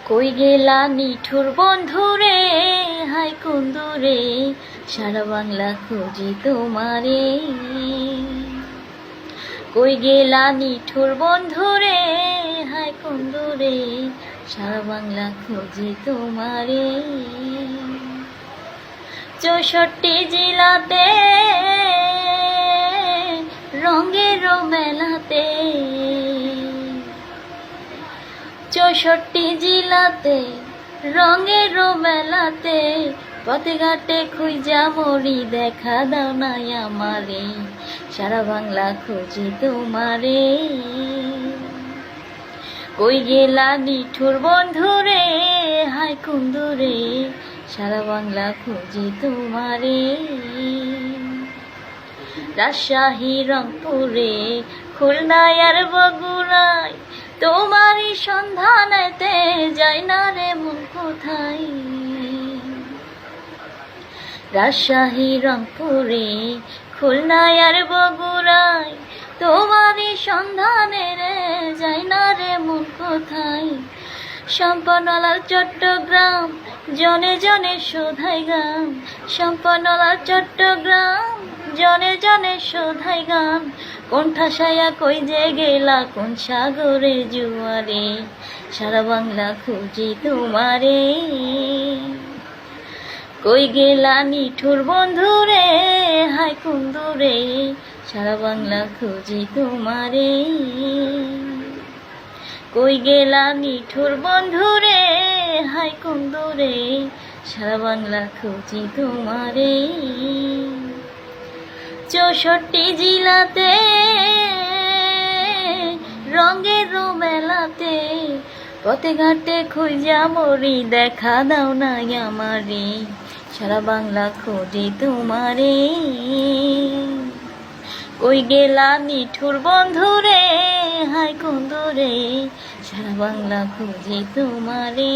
কই গেলা নিঠুর বন্ধুরে, হাই কুন্দুরে, সারা বাংলা খুঁজি তোমারে। কই গেলা নিঠুর বন্ধুরে, হাই কুন্দুরে, সারা বাংলা খুঁজি তোমারে। 64 জেলাতে রঙের মেলাতে, 64 জেলাতে রঙের মেলাতে, পথে ঘাটে খুঁজা মরি, দেখা দাও না আমারে, সারা বাংলা খুঁজি তোমারে। কই গেলা নিঠুর বন্ধুরে, হাই কুন্দুরে, সারা বাংলা খুঁজি তোমারে। রাজশাহী, রংপুরে, খুলনায় আর বগুড়ায়, তোমারই সন্ধানেতে যাই না রে মন কোথায়। রাজশাহী, রংপুরে, খুলনায় আর বগুড়ায়, তোমারই সন্ধানে রে যাই না রে মন কোথায়। সম্পন্নলাল চট্টগ্রাম, জনে জনে শোধাই গান, সম্পন্নলাল চট্টগ্রাম, জনে জনে শোধাই গান। কোন ঠাসায়া কই যে গেলা, কোন সাগরের জুয়ারে, সারা বাংলা খুঁজি তোমারে। কই গেলা নিঠুর বন্ধুরে, হাই কুন্দুরে, সারা বাংলা খুঁজি তোমারে। কই গেলা নিঠুর বন্ধুরে, হাই কুন্দুরে, সারা বাংলা খুঁজি তোমারে। 64 জেলাতে রঙের মেলাতে, পথে ঘাটে খুঁজা মরি, দেখা দাও না আমারে, সারা বাংলা খুঁজি তোমারে। কই গেলা নিঠুর বন্ধুরে, হাই কুন্দুরে, সারা বাংলা খুঁজি তোমারে।